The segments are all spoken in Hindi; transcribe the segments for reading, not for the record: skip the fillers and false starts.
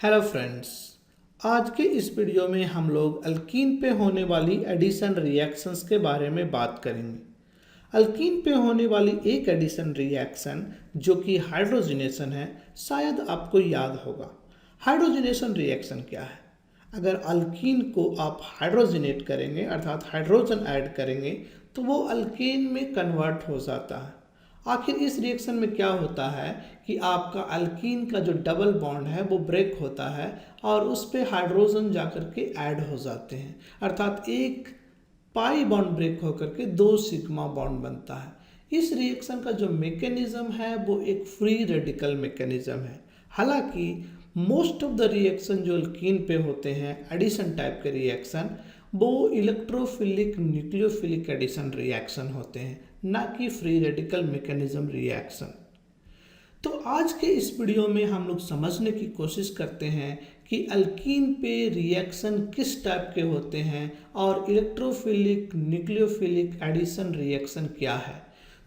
Hello friends. आज के इस वीडियो में हम लोग अल्कीन पे होने वाली एडिशन रिएक्शंस के बारे में बात करेंगे। अल्कीन पे होने वाली एक एडिशन रिएक्शन जो कि हाइड्रोजनेशन है, शायद आपको याद होगा। हाइड्रोजनेशन रिएक्शन क्या है? अगर अल्कीन को आप हाइड्रोजनेट करेंगे अर्थात हाइड्रोजन ऐड करेंगे तो वो अल्केन में कन्वर्ट हो जाता है। आखिर इस रिएक्शन में क्या होता है कि आपका अल्कीन का जो डबल बॉन्ड है वो ब्रेक होता है और उस पे हाइड्रोजन जाकर के ऐड हो जाते हैं, अर्थात एक पाई बॉन्ड ब्रेक होकर के दो सिग्मा बॉन्ड बनता है। इस रिएक्शन का जो मैकेनिज्म है वो एक फ्री रेडिकल मैकेनिज्म है। हालांकि मोस्ट ऑफ द रिएक्शन जो अल्कीन पे होते हैं एडिशन टाइप के रिएक्शन, वो इलेक्ट्रोफिलिक न्यूक्लियोफिलिक एडिशन रिएक्शन होते हैं, ना कि फ्री रेडिकल मैकेनिज्म रिएक्शन। तो आज के इस वीडियो में हम लोग समझने की कोशिश करते हैं कि अल्कीन पे रिएक्शन किस टाइप के होते हैं और इलेक्ट्रोफिलिक न्यूक्लियोफिलिक एडिशन रिएक्शन क्या है।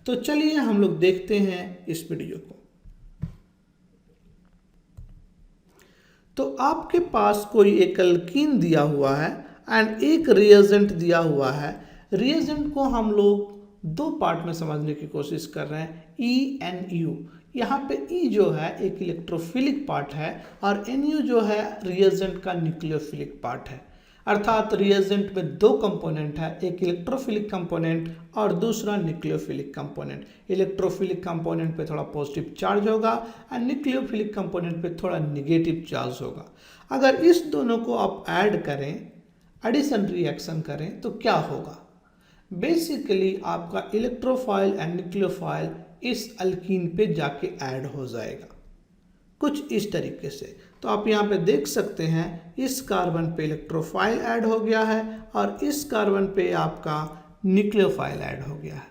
तो चलिए हम लोग देखते हैं इस वीडियो को। तो आपके पास कोई एक अल्कीन दिया हुआ है एंड एक रिएजेंट दिया हुआ है। रिएजेंट को हम लोग दो पार्ट में समझने की कोशिश कर रहे हैं, ई एन यू। यहाँ पे ई जो है एक इलेक्ट्रोफिलिक पार्ट है और एन यू जो है रिएजेंट का न्यूक्लियोफिलिक पार्ट है। अर्थात रिएजेंट में दो कंपोनेंट है, एक इलेक्ट्रोफिलिक कंपोनेंट और दूसरा न्यूक्लियोफिलिक कंपोनेंट। इलेक्ट्रोफिलिक कंपोनेंट पे थोड़ा पॉजिटिव चार्ज होगा और न्यूक्लियोफिलिक कंपोनेंट पे थोड़ा निगेटिव चार्ज होगा। अगर इस दोनों को आप ऐड करें, एडिशन रिएक्शन करें तो क्या होगा? बेसिकली आपका इलेक्ट्रोफाइल एंड न्यूक्लियोफाइल इस अल्कीन पे जाके ऐड हो जाएगा कुछ इस तरीके से। तो आप यहाँ पे देख सकते हैं इस कार्बन पे इलेक्ट्रोफाइल ऐड हो गया है और इस कार्बन पे आपका न्यूक्लियोफाइल ऐड हो गया है।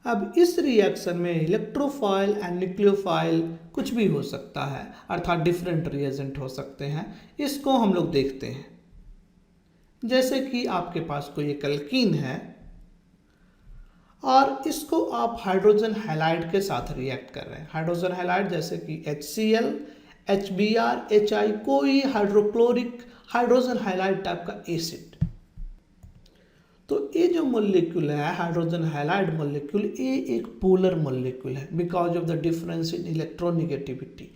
अब इस रिएक्शन में इलेक्ट्रोफाइल एंड न्यूक्लियोफाइल कुछ भी हो सकता है, अर्थात डिफरेंट रिएजेंट हो सकते हैं। इसको हम लोग देखते हैं। जैसे कि आपके पास कोई एक अल्कीन है और इसको आप हाइड्रोजन हैलाइड के साथ रिएक्ट कर रहे हैं। हाइड्रोजन हैलाइड जैसे कि HCl, HBr, HI, कोई हाइड्रोक्लोरिक हाइड्रोजन हैलाइड टाइप का एसिड। तो ये जो मॉलिक्यूल है हाइड्रोजन हैलाइड मॉलिक्यूल, ये एक पोलर मॉलिक्यूल है because of the difference in electronegativity.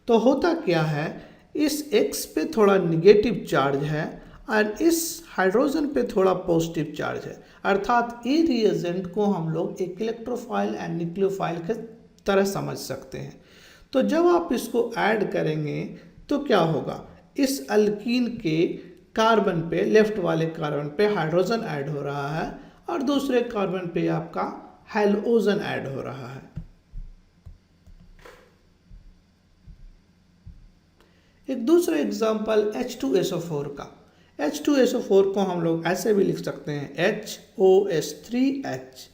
तो होता क्या है, इस X पे थोड़ा निगेटिव चार्ज है और इस हाइड्रोजन पे थोड़ा पॉजिटिव चार्ज है, अर्थात ये रिएजेंट को हम लोग एक इलेक्ट्रोफाइल एंड न्यूक्लियोफाइल के तरह समझ सकते हैं। तो जब आप इसको ऐड करेंगे तो क्या होगा, इस अल्कीन के कार्बन पे, लेफ्ट वाले कार्बन पे हाइड्रोजन ऐड हो रहा है और दूसरे कार्बन पे आपका हैलोजन ऐड हो रहा है। एक दूसरा एग्जांपल H2SO4 का। H2SO4 को हम लोग ऐसे भी लिख सकते हैं HOS3H।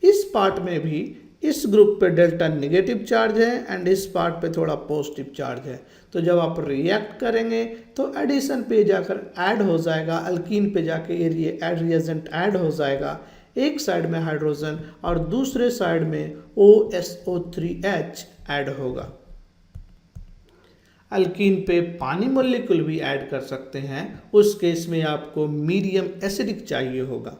इस पार्ट में भी इस ग्रुप पे डेल्टा निगेटिव चार्ज है एंड इस पार्ट पे थोड़ा पॉजिटिव चार्ज है। तो जब आप रिएक्ट करेंगे तो एडिशन पे जाकर ऐड हो जाएगा, अल्कीन पे जाके ये रिएजेंट ऐड हो जाएगा। एक साइड में हाइड्रोजन और दूसरे साइड में OSO3H ऐड होगा। अल्कीन पे पानी मॉलिक्यूल भी ऐड कर सकते हैं, उस केस में आपको मीडियम एसिडिक चाहिए होगा।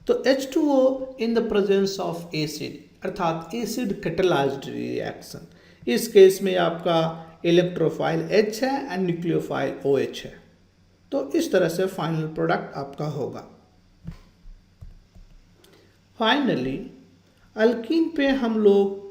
तो H2O in the presence of acid, अर्थात एसिड कैटलाइज्ड रिएक्शन। इस केस में आपका इलेक्ट्रोफाइल H है एंड न्यूक्लियोफाइल OH है। तो इस तरह से फाइनल प्रोडक्ट आपका होगा। फाइनली अल्कीन पे हम लोग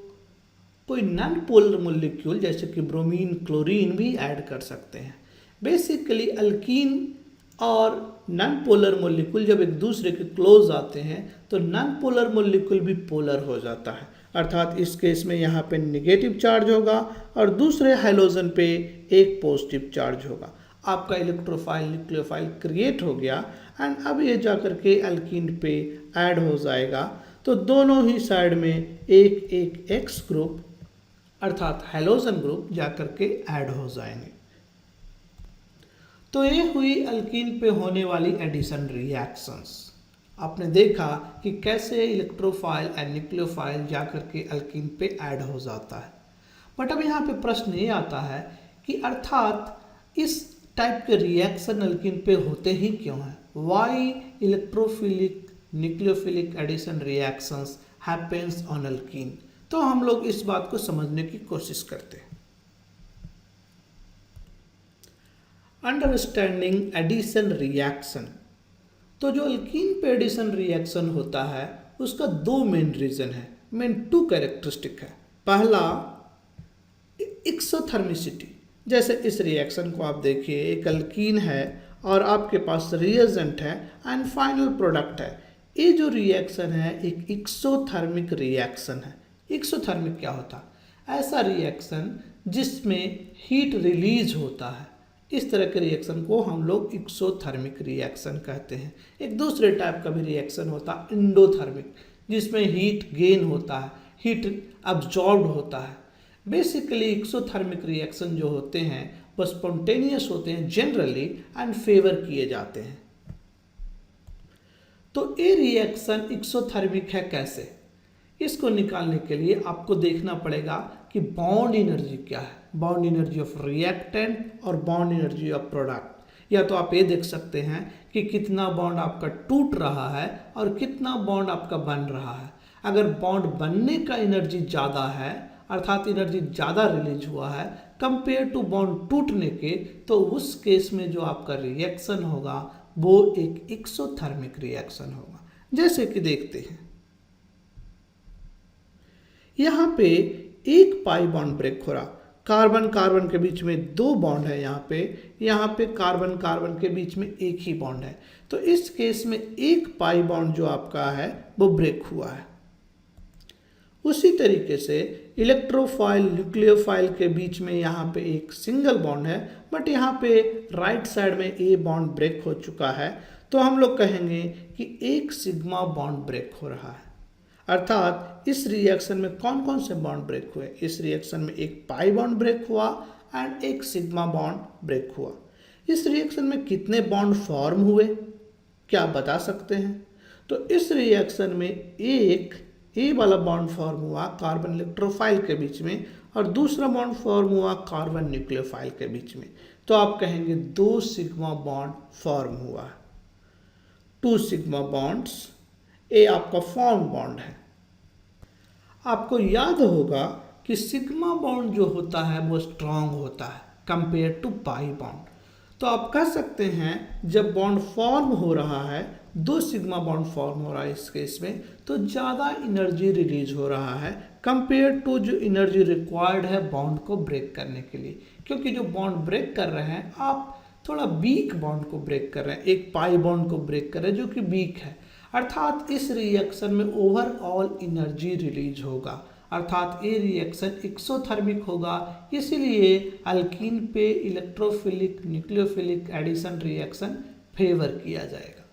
कोई नॉन पोलर मॉलिक्यूल जैसे कि ब्रोमीन, क्लोरीन भी ऐड कर सकते हैं। बेसिकली अल्कीन और नॉन पोलर मॉलिक्यूल जब एक दूसरे के क्लोज आते हैं तो नॉन पोलर मॉलिक्यूल भी पोलर हो जाता है, अर्थात इस केस में यहाँ पे निगेटिव चार्ज होगा और दूसरे हाइड्रोजन पे एक पॉजिटिव चार्ज होगा। आपका इलेक्ट्रोफाइल न्यूक्लियोफाइल क्रिएट हो गया एंड अब ये जाकर के अल्कीन पे ऐड हो जाएगा। तो दोनों ही साइड में एक एक X ग्रुप अर्थात हैलोजन ग्रुप जाकर के ऐड हो जाएंगे। तो ये हुई अल्कीन पे होने वाली एडिशन रिएक्शंस। आपने देखा कि कैसे इलेक्ट्रोफाइल एंड न्यूक्लियोफाइल जाकर के अल्कीन पे ऐड हो जाता है। बट अब यहाँ पे प्रश्न ये आता है कि अर्थात इस टाइप के रिएक्शन अल्कीन पे होते ही क्यों हैं, why electrophilic nucleophilic addition reactions happens on alkene. तो हम लोग इस बात को समझने की कोशिश करते हैं। Understanding addition reaction. तो जो अल्कीन पे एडिशन रिएक्शन होता है उसका दो मेन रीजन है, मेन टू कैरेक्टरिस्टिक है। पहला एक्सोथर्मिसिटी, जैसे इस रिएक्शन को आप देखिए, एक अल्कीन है और आपके पास रिएजेंट है एंड फाइनल प्रोडक्ट है। ये जो रिएक्शन है एक एक्सोथर्मिक रिएक्शन है। एक्सोथर्मिक क्या होता है? ऐसा रिएक्शन जिसमें हीट रिलीज होता है, इस तरह के रिएक्शन को हम लोग एक्सोथर्मिक रिएक्शन कहते हैं। एक दूसरे टाइप का भी रिएक्शन होता है एंडोथर्मिक, जिसमें हीट गेन होता है, हीट अब्जॉर्ब होता है। बेसिकली एक्सोथर्मिक रिएक्शन जो होते हैं वो स्पॉन्टेनियस होते हैं जनरली एंड फेवर किए जाते हैं। तो ये रिएक्शन एक्सोथर्मिक है कैसे? इसको निकालने के लिए आपको देखना पड़ेगा कि बॉन्ड एनर्जी क्या है, बॉन्ड एनर्जी ऑफ रिएक्टेंट और बॉन्ड एनर्जी ऑफ प्रोडक्ट। या तो आप ये देख सकते हैं कि कितना बॉन्ड आपका टूट रहा है और कितना बॉन्ड आपका बन रहा है। अगर बॉन्ड बनने का एनर्जी ज़्यादा है, अर्थात एनर्जी ज़्यादा रिलीज हुआ है कंपेयर टू बॉन्ड टूटने के, तो उस केस में जो आपका रिएक्शन होगा वो एक एक्सोथर्मिक रिएक्शन होगा। जैसे कि देखते हैं, यहाँ पे एक पाई बॉन्ड ब्रेक हो रहा, कार्बन कार्बन के बीच में दो बॉन्ड है, यहाँ पे कार्बन कार्बन के बीच में एक ही बॉन्ड है। तो इस केस में एक पाई बॉन्ड जो आपका है वो ब्रेक हुआ है। उसी तरीके से इलेक्ट्रोफाइल न्यूक्लियोफाइल के बीच में यहाँ पे एक सिंगल बॉन्ड है, बट यहाँ पे राइट साइड में ए बॉन्ड ब्रेक हो चुका है। तो हम लोग कहेंगे कि एक सिग्मा बॉन्ड ब्रेक हो रहा है। अर्थात इस रिएक्शन में कौन कौन से बॉन्ड ब्रेक हुए? इस रिएक्शन में एक पाई बॉन्ड ब्रेक हुआ एंड एक सिग्मा बॉन्ड ब्रेक हुआ। इस रिएक्शन में कितने बॉन्ड फॉर्म हुए, क्या आप बता सकते हैं? तो इस रिएक्शन में एक ए वाला बॉन्ड फॉर्म हुआ कार्बन इलेक्ट्रोफाइल के बीच में और दूसरा बॉन्ड फॉर्म हुआ कार्बन न्यूक्लियोफाइल के बीच में। तो आप कहेंगे दो सिग्मा बॉन्ड फॉर्म हुआ, टू सिग्मा बॉन्ड्स। ए आपका फॉर्म बॉन्ड है। आपको याद होगा कि सिग्मा बॉन्ड जो होता है वो स्ट्रांग होता है कंपेयर टू पाई बॉन्ड। तो आप कह सकते हैं जब बॉन्ड फॉर्म हो रहा है, दो सिग्मा बॉन्ड फॉर्म हो रहा है इस केस में, तो ज़्यादा एनर्जी रिलीज हो रहा है कंपेयर टू जो एनर्जी रिक्वायर्ड है बॉन्ड को ब्रेक करने के लिए। क्योंकि जो बॉन्ड ब्रेक कर रहे हैं आप थोड़ा वीक बॉन्ड को ब्रेक कर रहे हैं, एक पाई बॉन्ड को ब्रेक कर रहे हैं जो कि वीक है। अर्थात इस रिएक्शन में ओवरऑल एनर्जी रिलीज होगा, अर्थात ये रिएक्शन एक्सोथर्मिक होगा। इसीलिए अल्कीन पे electrophilic nucleophilic addition reaction favour किया जाएगा।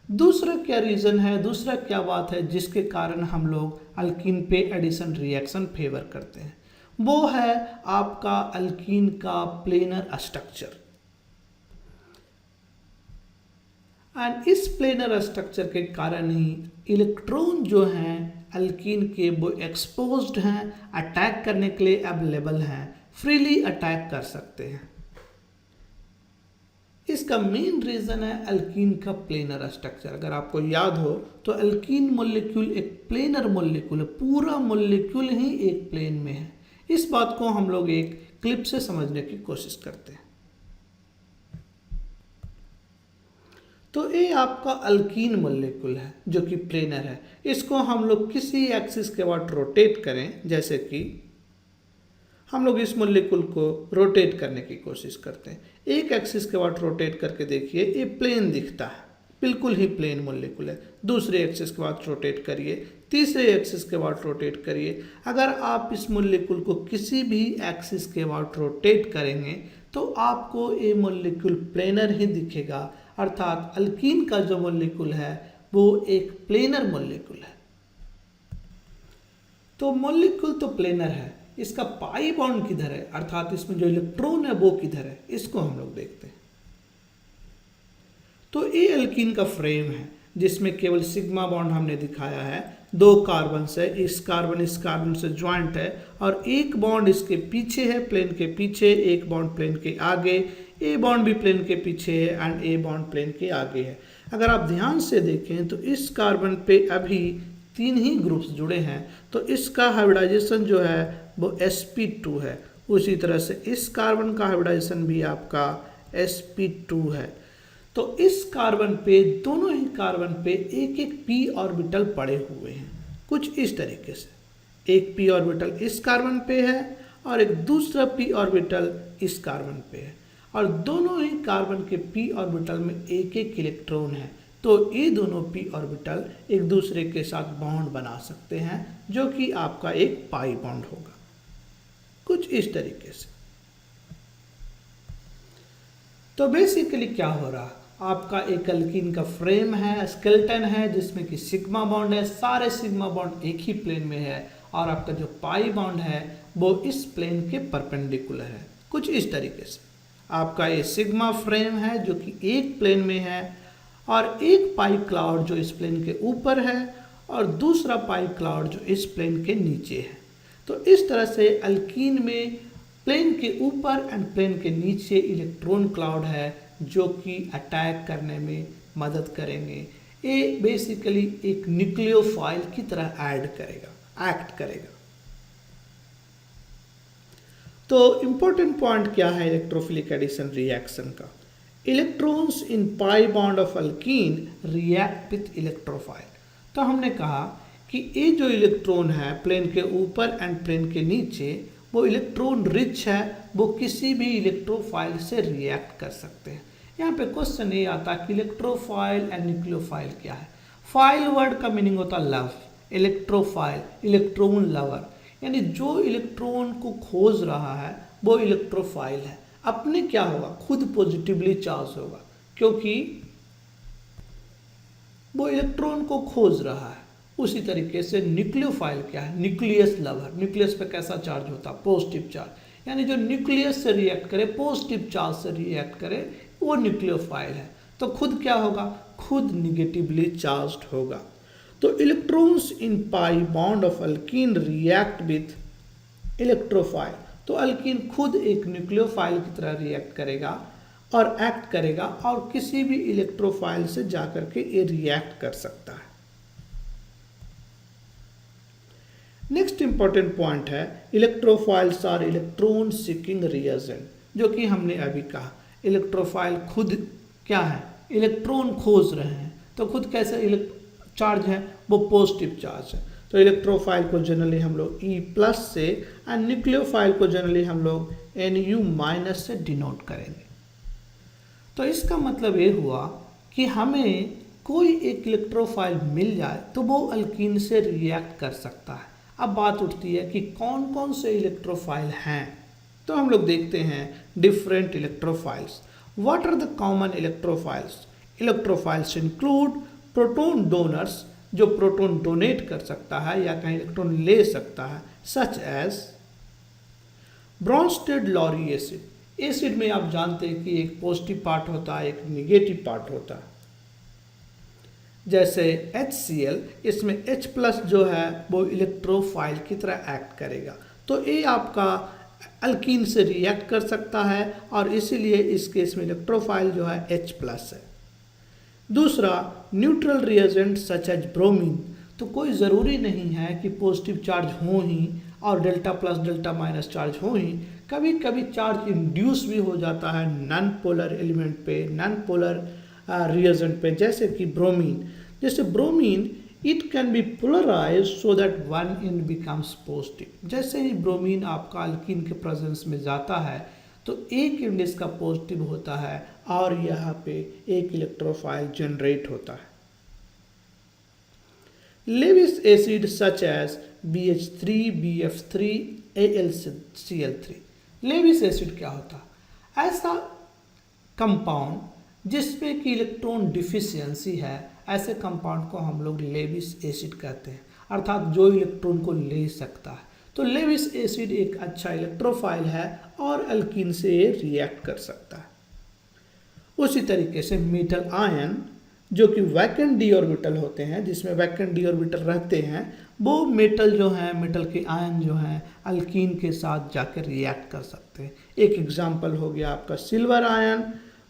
दूसरा क्या रीज़न है, दूसरा क्या बात है जिसके कारण हम लोग अल्कीन पे एडिशन रिएक्शन फेवर करते हैं? वो है आपका अल्कीन का प्लेनर स्ट्रक्चर। एंड इस प्लेनर स्ट्रक्चर के कारण ही इलेक्ट्रॉन जो हैं अल्कीन के वो एक्सपोज्ड हैं, अटैक करने के लिए अवेलेबल हैं, फ्रीली अटैक कर सकते हैं। इसका मेन रीज़न है अल्कीन का प्लेनर स्ट्रक्चर। अगर आपको याद हो तो अल्कीन मॉलिक्यूल एक प्लेनर मॉलिक्यूल है, पूरा मॉलिक्यूल ही एक प्लेन में है। इस बात को हम लोग एक क्लिप से समझने की कोशिश करते हैं। तो ये आपका अल्कीन मॉलिक्यूल है जो कि प्लेनर है। इसको हम लोग किसी एक्सिस के बाद रोटेट करें, जैसे कि हम लोग इस मॉलिक्यूल को रोटेट करने की कोशिश करते हैं। एक एक्सिस के बाद रोटेट करके देखिए, ये प्लेन दिखता है, बिल्कुल ही प्लेन मॉलिक्यूल है। दूसरे एक्सिस के बाद रोटेट करिए, तीसरे एक्सिस के बाद रोटेट करिए। अगर आप इस मॉलिक्यूल को किसी भी एक्सिस के बाद रोटेट करेंगे तो आपको ये मॉलिक्यूल प्लेनर ही दिखेगा। अर्थात अल्कीन का जो मॉलिक्यूल है वो एक प्लेनर मॉलिक्यूल है। तो मॉलिक्यूल तो प्लेनर है, इसका पाई बॉन्ड किधर है, अर्थात इसमें जो इलेक्ट्रॉन है वो किधर है, इसको हम लोग देखते हैं। तो ये अल्कीन का फ्रेम है जिसमें केवल सिग्मा बॉन्ड हमने दिखाया है, दो कार्बन है, इस कार्बन से ज्वाइंट है और एक बॉन्ड इसके पीछे है, प्लेन के पीछे, एक बॉन्ड प्लेन के आगे, ए बॉन्ड भी प्लेन के पीछे है एंड ए बॉन्ड प्लेन के आगे है। अगर आप ध्यान से देखें तो इस कार्बन पे अभी 3 ही ग्रुप्स जुड़े हैं, तो इसका हाइब्रिडाइजेशन जो है वो sp2 है। उसी तरह से इस कार्बन का हाइब्रिडाइजेशन भी आपका sp2 है। तो इस कार्बन पे, दोनों ही कार्बन पे एक एक p ऑर्बिटल पड़े हुए हैं, कुछ इस तरीके से। एक p ऑर्बिटल इस कार्बन पे है और एक दूसरा p ऑर्बिटल इस कार्बन पे है, और दोनों ही कार्बन के p ऑर्बिटल में एक एक इलेक्ट्रॉन है। तो ये दोनों p ऑर्बिटल एक दूसरे के साथ बॉन्ड बना सकते हैं, जो कि आपका एक पाई बॉन्ड होगा, कुछ इस तरीके से। तो बेसिकली क्या हो रहा, आपका एक अल्कीन का फ्रेम है, स्केलेटन है, जिसमें कि सिग्मा बॉन्ड है, सारे सिग्मा बॉन्ड एक ही प्लेन में है, और आपका जो पाई बॉन्ड है वो इस प्लेन के परपेंडिकुलर है, कुछ इस तरीके से। आपका ये सिग्मा फ्रेम है जो कि एक प्लेन में है, और एक पाई क्लाउड जो इस प्लेन के ऊपर है और दूसरा पाई क्लाउड जो इस प्लेन के नीचे है। तो इस तरह से अल्कीन में प्लेन के ऊपर एंड प्लेन के नीचे इलेक्ट्रॉन क्लाउड है, जो कि अटैक करने में मदद करेंगे। ये बेसिकली एक न्यूक्लियोफाइल की तरह एक्ट करेगा। तो इंपॉर्टेंट पॉइंट क्या है इलेक्ट्रोफिलिक एडिशन रिएक्शन का? Electrons in pi bond of alkyne react with electrophile. तो हमने कहा कि ये जो इलेक्ट्रॉन है प्लेन के ऊपर एंड प्लेन के नीचे, वो इलेक्ट्रॉन रिच है, वो किसी भी इलेक्ट्रोफाइल से रिएक्ट कर सकते हैं। यहाँ पे क्वेश्चन ये आता कि इलेक्ट्रोफाइल एंड न्यूक्लियोफाइल क्या है। फाइल वर्ड का मीनिंग होता है लव, इलेक्ट्रोफाइल इलेक्ट्रॉन लवर, यानी जो इलेक्ट्रॉन को खोज रहा है वो इलेक्ट्रोफाइल है। अपने क्या होगा, खुद पॉजिटिवली चार्ज होगा, क्योंकि वो इलेक्ट्रॉन को खोज रहा है। उसी तरीके से न्यूक्लियोफाइल क्या है, न्यूक्लियस लवर। न्यूक्लियस पे कैसा चार्ज होता है, पॉजिटिव चार्ज, यानी जो न्यूक्लियस से रिएक्ट करे, पॉजिटिव चार्ज से रिएक्ट करे, वो न्यूक्लियोफाइल है। तो खुद क्या होगा, खुद निगेटिवली चार्ज्ड होगा। तो electrons in pi bond of alkyne react with electrophile. तो अल्कीन खुद एक न्यूक्लियोफाइल की तरह रिएक्ट करेगा और एक्ट करेगा, और किसी भी इलेक्ट्रोफाइल से जाकर के ये रिएक्ट कर सकता है। नेक्स्ट इंपॉर्टेंट पॉइंट है electrophiles are electron seeking reagent, जो कि हमने अभी कहा। इलेक्ट्रोफाइल खुद क्या है, इलेक्ट्रॉन खोज रहे हैं, तो खुद कैसे चार्ज है, वो पॉजिटिव चार्ज है। तो इलेक्ट्रोफाइल को जनरली हम लोग E+ से एंड न्यूक्लियोफाइल को जनरली हम लोग Nu- से डिनोट करेंगे। तो इसका मतलब ये हुआ कि हमें कोई एक इलेक्ट्रोफाइल मिल जाए तो वो अल्कीन से रिएक्ट कर सकता है। अब बात उठती है कि कौन कौन से इलेक्ट्रोफाइल हैं। तो हम लोग देखते हैं different electrophiles. What are the common electrophiles? Electrophiles include proton donors, जो प्रोटॉन डोनेट कर सकता है या कहीं इलेक्ट्रॉन ले सकता है, such as Bronsted Lowry acid. Acid में आप जानते हैं कि एक पॉजिटिव पार्ट होता है, एक निगेटिव पार्ट होता है। जैसे HCl, इसमें H+ जो है वो इलेक्ट्रोफाइल की तरह एक्ट करेगा, तो ये आपका अल्कीन से रिएक्ट कर सकता है, और इसीलिए इस केस में इलेक्ट्रोफाइल जो है H+ है। दूसरा, neutral reagent such as bromine. तो कोई ज़रूरी नहीं है कि पॉजिटिव चार्ज हो ही और Δ+ Δ- चार्ज हो ही, कभी कभी चार्ज इंड्यूस भी हो जाता है नॉन पोलर एलिमेंट पे, नॉन पोलर रिएजेंट पे, जैसे कि ब्रोमीन। जैसे bromine, it can be polarise so that one end becomes positive. जैसे ही ब्रोमीन आपका अल्कीन के प्रेजेंस में जाता है तो एक एंड इसका पॉजिटिव होता है और यहाँ पे एक इलेक्ट्रोफाइल जनरेट होता है। Lewis acid such as BH3, BF3, AlCl3। Lewis acid क्या होता है? ऐसा कंपाउंड जिसमें कि इलेक्ट्रॉन डिफिशियंसी है, ऐसे कंपाउंड को हम लोग लेविस एसिड कहते हैं, अर्थात जो इलेक्ट्रॉन को ले सकता है। तो लेविस एसिड एक अच्छा इलेक्ट्रोफाइल है और अल्कीन से ये रिएक्ट कर सकता है। उसी तरीके से मेटल आयन जो कि वैकेंट डी ऑर्बिटल होते हैं, जिसमें वैकेंट डी ऑर्बिटल रहते हैं, वो मेटल जो है, मेटल के आयन जो हैं अल्कीन के साथ जाकर रिएक्ट कर सकते हैं। एक एग्जांपल हो गया आपका silver ion,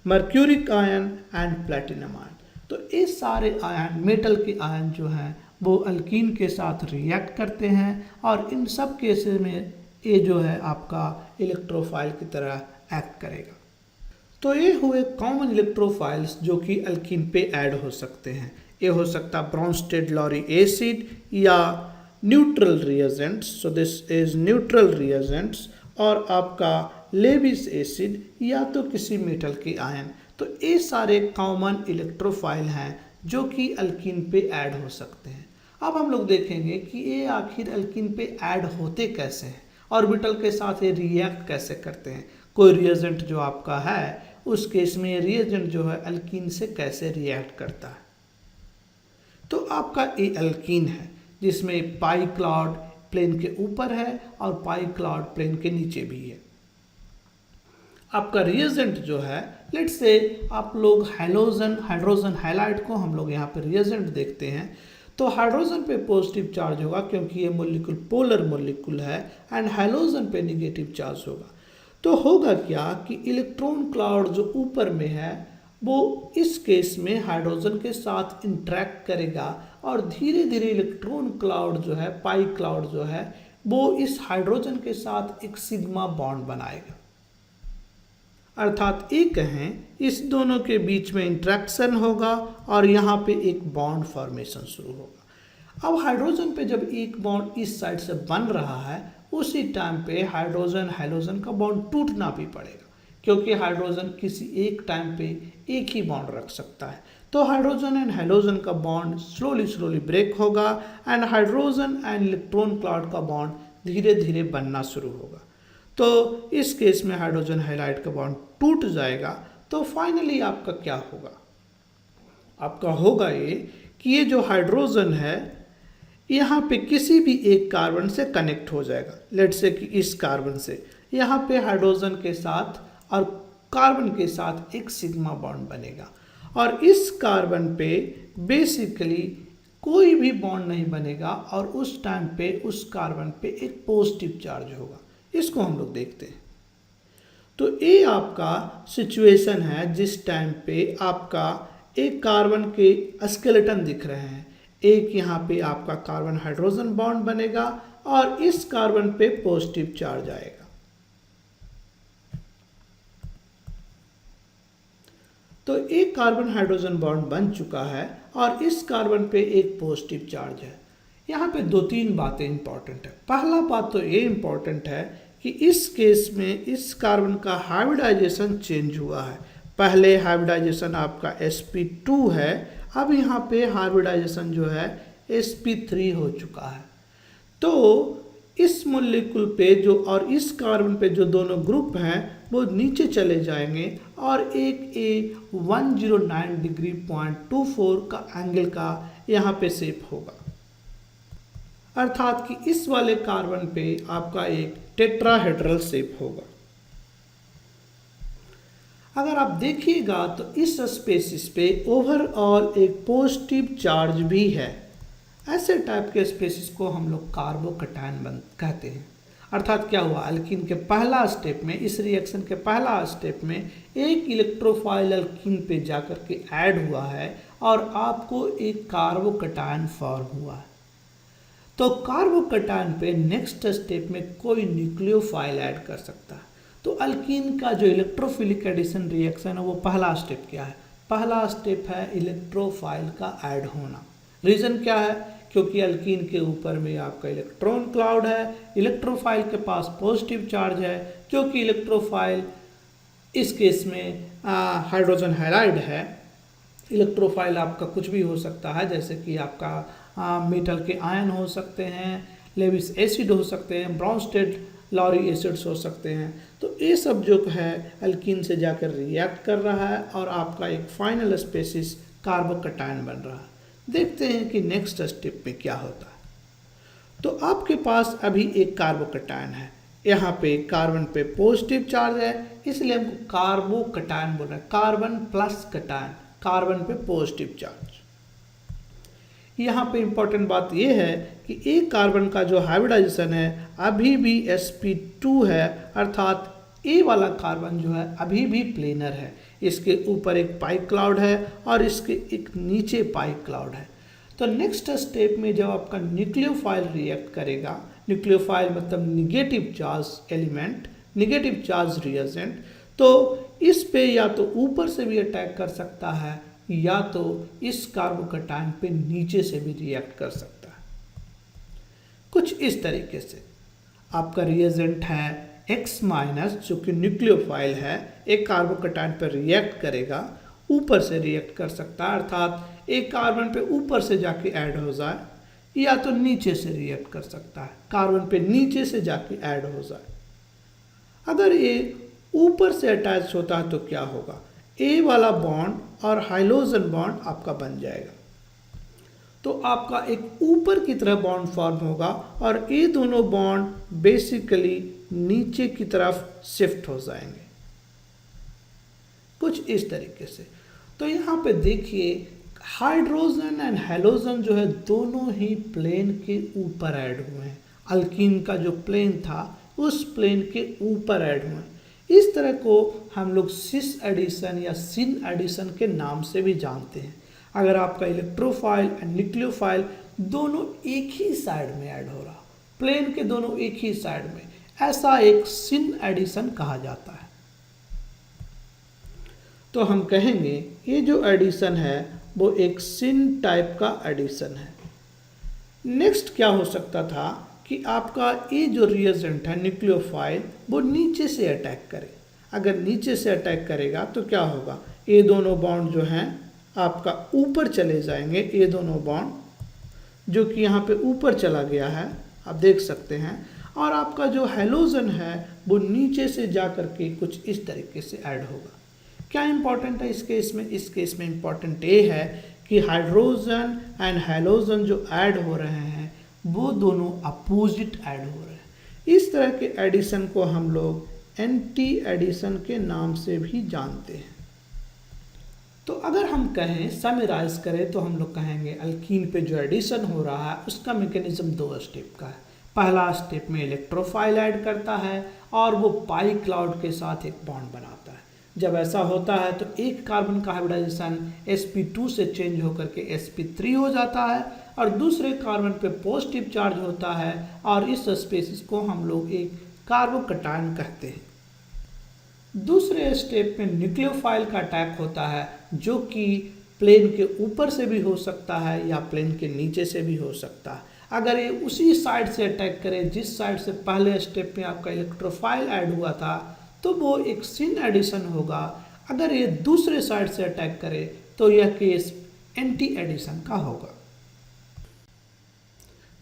mercuric ion and platinum ion. तो ये सारे आयन, मेटल के आयन जो हैं वो अल्कीन के साथ रिएक्ट करते हैं और इन सब केसेस में ये जो है आपका इलेक्ट्रोफाइल की तरह एक्ट करेगा। तो ये हुए कॉमन इलेक्ट्रोफाइल्स जो कि अल्कीन पे ऐड हो सकते हैं। ये हो सकता है ब्रॉन्स्टेड लॉरी एसिड या neutral reagents, so this is neutral reagents, और आपका लेविस एसिड या तो किसी मेटल के आयन। तो ये सारे कॉमन इलेक्ट्रोफाइल हैं जो कि अल्कीन पे ऐड हो सकते हैं। अब हम लोग देखेंगे कि ये आखिर अल्कीन पे ऐड होते कैसे हैं, ऑर्बिटल के साथ ये रिएक्ट कैसे करते हैं। कोई रिएजेंट जो आपका है उस केस में रिएजेंट जो है अल्कीन से कैसे रिएक्ट करता है। तो आपका ये अल्कीन है जिसमें पाई क्लाउड प्लेन के ऊपर है और पाई क्लाउड प्लेन के नीचे भी है। आपका रिएजेंट जो है, लेट्स से आप लोग हाइड्रोजन हैलाइड को हम लोग यहाँ पे रिएजेंट देखते हैं, तो हाइड्रोजन पे पॉजिटिव चार्ज होगा क्योंकि ये मॉलिक्यूल पोलर मॉलिक्यूल है, एंड हाइड्रोजन पे नेगेटिव चार्ज होगा। तो होगा क्या कि इलेक्ट्रॉन क्लाउड जो ऊपर में है वो इस केस में हाइड्रोजन के साथ इंटरेक्ट करेगा और धीरे धीरे इलेक्ट्रॉन क्लाउड जो है, पाई क्लाउड जो है, वो इस हाइड्रोजन के साथ एक सिग्मा बॉन्ड बनाएगा। अर्थात ये कहें इस दोनों के बीच में इंटरेक्शन होगा और यहाँ पे एक बॉन्ड फॉर्मेशन शुरू होगा। अब हाइड्रोजन पे जब एक बॉन्ड इस साइड से बन रहा है, उसी टाइम पे हाइड्रोजन हाइड्रोजन का बॉन्ड टूटना भी पड़ेगा, क्योंकि हाइड्रोजन किसी एक टाइम पे एक ही बॉन्ड रख सकता है। तो हाइड्रोजन एंड हाइड्रोजन का बॉन्ड स्लोली ब्रेक होगा and hydrogen and electron cloud का बॉन्ड धीरे धीरे बनना शुरू होगा। तो इस केस में हाइड्रोजन हैलाइड का बॉन्ड टूट जाएगा। तो फाइनली आपका क्या होगा, आपका होगा ये कि ये जो हाइड्रोजन है यहाँ पे किसी भी एक कार्बन से कनेक्ट हो जाएगा। लेट्स से कि इस कार्बन से यहाँ पे हाइड्रोजन के साथ और कार्बन के साथ एक सिग्मा बॉन्ड बनेगा और इस कार्बन पे बेसिकली कोई भी बॉन्ड नहीं बनेगा और उस टाइम पे उस कार्बन पे एक पॉजिटिव चार्ज होगा। इसको हम लोग देखते हैं। तो ये आपका सिचुएशन है जिस टाइम पे आपका एक कार्बन के स्केलेटन दिख रहे हैं, एक यहाँ पे आपका कार्बन हाइड्रोजन बॉन्ड बनेगा और इस कार्बन पे पॉजिटिव चार्ज आएगा। तो एक कार्बन हाइड्रोजन बॉन्ड बन चुका है और इस कार्बन पे एक पॉजिटिव चार्ज है। यहाँ पे दो तीन बातें इंपॉर्टेंट है। पहला बात तो ये इंपॉर्टेंट है कि इस केस में इस कार्बन का हाइब्रिडाइजेशन चेंज हुआ है। पहले हाइब्रिडाइजेशन आपका sp2 है, अब यहाँ पे हाइब्रिडाइजेशन जो है sp3 हो चुका है। तो इस मॉलिक्यूल पे जो और इस कार्बन पे जो दोनों ग्रुप हैं वो नीचे चले जाएंगे और एक 109 डिग्री 0.24 का एंगल का यहाँ पे शेप होगा। अर्थात कि इस वाले कार्बन पे आपका एक टेट्राहेड्रल शेप होगा। अगर आप देखिएगा तो इस स्पेसिस पे ओवरऑल एक पॉजिटिव चार्ज भी है। ऐसे टाइप के स्पेसिस को हम लोग कार्बोकैटायन कहते हैं। अर्थात क्या हुआ, अल्कीन के पहला स्टेप में, इस रिएक्शन के पहला स्टेप में एक इलेक्ट्रोफाइल अल्कीन पे जाकर के ऐड हुआ है और आपको एक कार्बोकैटायन फॉर्म हुआ है। तो कार्बोकैटायन पे नेक्स्ट स्टेप में कोई न्यूक्लियोफाइल ऐड कर सकता है। तो अल्कीन का जो इलेक्ट्रोफिलिक एडिशन रिएक्शन है वो पहला स्टेप क्या है, पहला स्टेप है इलेक्ट्रोफाइल का ऐड होना। रीज़न क्या है, क्योंकि अल्कीन के ऊपर में आपका इलेक्ट्रॉन क्लाउड है, इलेक्ट्रोफाइल के पास पॉजिटिव चार्ज है, क्योंकि इलेक्ट्रोफाइल इस केस में हाइड्रोजन हैलाइड है। इलेक्ट्रोफाइल आपका कुछ भी हो सकता है, जैसे कि आपका मेटल के आयन हो सकते हैं, लेविस एसिड हो सकते हैं, ब्रॉन्स्टेड लॉरी एसिड्स हो सकते हैं। तो ये सब जो है अल्कीन से जाकर रिएक्ट कर रहा है और आपका एक फाइनल स्पेसिस कार्बोकैटायन बन रहा है। देखते हैं कि नेक्स्ट स्टेप में क्या होता है। तो आपके पास अभी एक कार्बोकैटायन है, यहाँ पे कार्बन पे पॉजिटिव चार्ज है, इसलिए हमको कार्बोकैटायन बोल रहे हैं, कार्बन प्लस कैटायन। कार्बन पे पॉजिटिव चार्ज। यहाँ पे इंपॉर्टेंट बात यह है कि एक कार्बन का जो हाइब्रिडाइजेशन है अभी भी sp2 है, अर्थात ए वाला कार्बन जो है अभी भी प्लेनर है। इसके ऊपर एक पाई क्लाउड है और इसके एक नीचे पाई क्लाउड है। तो नेक्स्ट स्टेप में जब आपका न्यूक्लियोफाइल रिएक्ट करेगा, न्यूक्लियोफाइल मतलब negative charge element, negative charge reagent, तो इस पे या तो ऊपर से भी अटैक कर सकता है या तो इस कार्बोकैटायन पे नीचे से भी रिएक्ट कर सकता है। कुछ इस तरीके से आपका रिएजेंट है X- जो कि न्यूक्लियोफाइल है, एक कार्बोकैटायन पर रिएक्ट करेगा, ऊपर से रिएक्ट कर सकता है, अर्थात एक कार्बन पे ऊपर से जाके ऐड हो जाए या तो नीचे से रिएक्ट कर सकता है, कार्बन पे नीचे से जाके ऐड हो जाए। अगर ये ऊपर से अटैच होता है तो क्या होगा, ए वाला बॉन्ड और हाइड्रोजन बॉन्ड आपका बन जाएगा, तो आपका एक ऊपर की तरफ बॉन्ड फॉर्म होगा और ये दोनों बॉन्ड बेसिकली नीचे की तरफ शिफ्ट हो जाएंगे, कुछ इस तरीके से। तो यहाँ पे देखिए हाइड्रोजन एंड हैलोजन जो है दोनों ही प्लेन के ऊपर ऐड हुए हैं। अल्कीन का जो प्लेन था उस प्लेन के ऊपर ऐड हुए हैं। इस तरह को हम लोग सिस एडिशन या सिन एडिशन के नाम से भी जानते हैं। अगर आपका इलेक्ट्रोफाइल एंड न्यूक्लियोफाइल दोनों एक ही साइड में ऐड हो रहा, प्लेन के दोनों एक ही साइड में, ऐसा एक सिन एडिशन कहा जाता है। तो हम कहेंगे ये जो एडिशन है वो एक सिन टाइप का एडिशन है। नेक्स्ट क्या हो सकता था कि आपका ये जो रिएजेंट है न्यूक्लियोफाइल वो नीचे से अटैक करे। अगर नीचे से अटैक करेगा तो क्या होगा, ये दोनों बॉन्ड जो हैं आपका ऊपर चले जाएंगे, ये दोनों बॉन्ड जो कि यहाँ पे ऊपर चला गया है आप देख सकते हैं, और आपका जो हैलोजन है वो नीचे से जा कर के कुछ इस तरीके से ऐड होगा। क्या इंपॉर्टेंट है इस केस में, इस केस में इंपॉर्टेंट ये है कि हाइड्रोजन एंड हैलोजन जो ऐड हो रहे हैं वो दोनों अपोजिट ऐड हो रहे हैं। इस तरह के एडिशन को हम लोग एंटी एडिशन के नाम से भी जानते हैं। तो अगर हम कहें समराइज करें तो हम लोग कहेंगे अल्कीन पे जो एडिशन हो रहा है उसका मैकेनिज्म दो स्टेप का है। पहला स्टेप में इलेक्ट्रोफाइल ऐड करता है और वो पाई क्लाउड के साथ एक बॉन्ड बनाता है। जब ऐसा होता है तो एक कार्बन का हाइब्रिडाइजेशन sp2 से चेंज होकर के sp3 हो जाता है और दूसरे कार्बन पे पॉजिटिव चार्ज होता है और इस स्पीशीज को हम लोग एक कार्बोकैटायन कहते हैं। दूसरे स्टेप में न्यूक्लियोफाइल का अटैक होता है जो कि प्लेन के ऊपर से भी हो सकता है या प्लेन के नीचे से भी हो सकता है। अगर ये उसी साइड से अटैक करे जिस साइड से पहले स्टेप में आपका इलेक्ट्रोफाइल ऐड हुआ था तो वो एक सिन एडिशन होगा। अगर ये दूसरे साइड से अटैक करे तो यह केस एंटी एडिशन का होगा।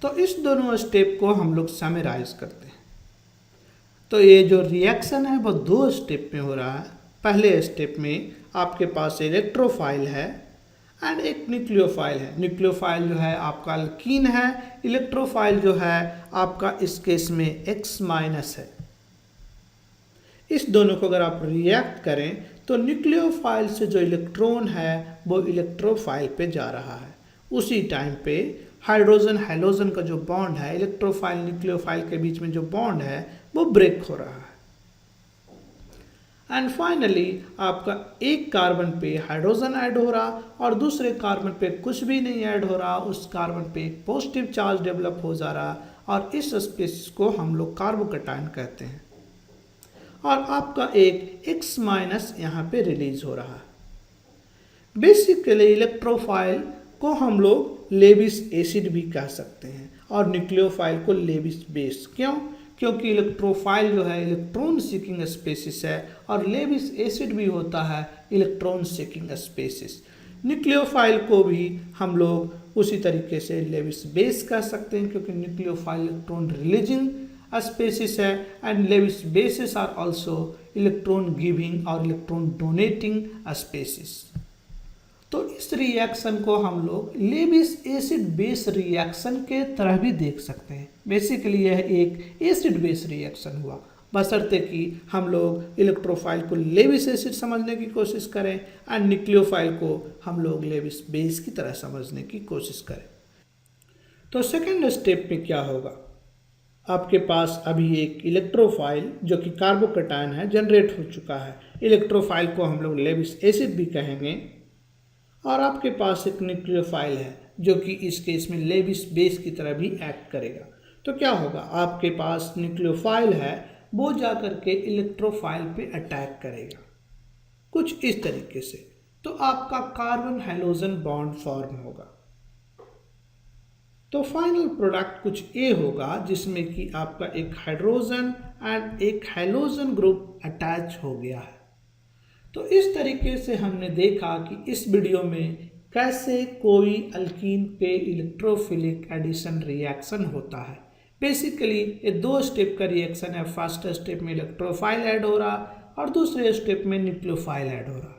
तो इस दोनों स्टेप को हम लोग समराइज करते हैं। तो ये जो रिएक्शन है वो दो स्टेप में हो रहा है। पहले स्टेप में आपके पास इलेक्ट्रोफाइल है एंड एक न्यूक्लियोफाइल है। न्यूक्लियोफाइल जो है आपका अल्कीन है, इलेक्ट्रोफाइल जो है आपका इस केस में X- है। इस दोनों को अगर आप रिएक्ट करें तो न्यूक्लियोफाइल से जो इलेक्ट्रॉन है वो इलेक्ट्रोफाइल पे जा रहा है। उसी टाइम पे हाइड्रोजन हैलोजन का जो बॉन्ड है इलेक्ट्रोफाइल न्यूक्लियोफाइल के बीच में जो बॉन्ड है वो ब्रेक हो रहा है। एंड फाइनली आपका एक कार्बन पे हाइड्रोजन ऐड हो रहा और दूसरे कार्बन पे कुछ भी नहीं ऐड हो रहा, उस कार्बन पे एक पॉजिटिव चार्ज डेवलप हो जा रहा और इस स्पीशीज को हम लोग कार्बोकैटायन कहते हैं। और आपका एक X- यहाँ पे रिलीज हो रहा है। बेसिकली इलेक्ट्रोफाइल को हम लोग लेविस एसिड भी कह सकते हैं और न्यूक्लियोफाइल को लेविस बेस। क्यों? क्योंकि इलेक्ट्रोफाइल जो है इलेक्ट्रॉन सीकिंग स्पीशीज है और लेविस एसिड भी होता है इलेक्ट्रॉन सीकिंग स्पीशीज। न्यूक्लियोफाइल को भी हम लोग उसी तरीके से लेविस बेस कह सकते हैं क्योंकि न्यूक्लियोफाइल इलेक्ट्रॉन रिलीजिंग स्पीशीज है and Lewis bases are also electron giving और इलेक्ट्रॉन डोनेटिंग स्पीशीज। तो इस रिएक्शन को हम लोग लेविस एसिड बेस रिएक्शन के तरह भी देख सकते हैं। बेसिकली यह एक एसिड बेस रिएक्शन हुआ बशर्ते कि हम लोग इलेक्ट्रोफाइल को लेविस एसिड समझने की कोशिश करें एंड न्यूक्लियोफाइल को हम लोग लेविस बेस की तरह समझने की कोशिश करें। तो सेकेंड स्टेप में क्या होगा, आपके पास अभी एक इलेक्ट्रोफाइल जो कि कार्बोकैटायन है जनरेट हो चुका है। इलेक्ट्रोफाइल को हम लोग लेविस एसिड भी कहेंगे। और आपके पास एक न्यूक्लियोफाइल है जो कि इस केस में लेविस बेस की तरह भी एक्ट करेगा। तो क्या होगा, आपके पास न्यूक्लियोफाइल है, वो जा करके इलेक्ट्रोफाइल पे अटैक करेगा कुछ इस तरीके से। तो आपका कार्बन हाइड्रोजन बॉन्ड फॉर्म होगा। तो फाइनल प्रोडक्ट कुछ ए होगा जिसमें कि आपका एक हाइड्रोजन एंड एक हाइड्रोजन ग्रुप अटैच हो गया है। तो इस तरीके से हमने देखा कि इस वीडियो में कैसे कोई अल्कीन पे इलेक्ट्रोफिलिक एडिशन रिएक्शन होता है। बेसिकली ये 2 स्टेप का रिएक्शन है। फर्स्ट स्टेप में इलेक्ट्रोफाइल ऐड हो रहा और दूसरे स्टेप में न्यूक्लियोफाइल ऐड हो रहा।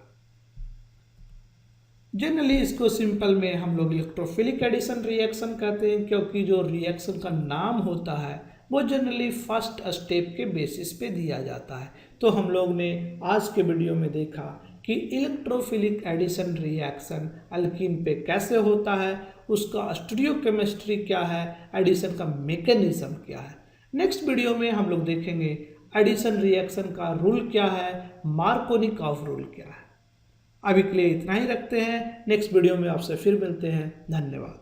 जनरली इसको सिंपल में हम लोग इलेक्ट्रोफिलिक एडिशन रिएक्शन कहते हैं, क्योंकि जो रिएक्शन का नाम होता है वो जनरली फर्स्ट स्टेप के बेसिस पे दिया जाता है। तो हम लोग ने आज के वीडियो में देखा कि इलेक्ट्रोफिलिक एडिशन रिएक्शन अल्कीन पे कैसे होता है, उसका स्टीरियोकेमिस्ट्री क्या है, एडिशन का मैकेनिज्म क्या है। नेक्स्ट वीडियो में हम लोग देखेंगे एडिशन रिएक्शन का रूल क्या है, मार्कोनिकॉफ रूल क्या है। अभी के लिए इतना ही रखते हैं, नेक्स्ट वीडियो में आपसे फिर मिलते हैं। धन्यवाद।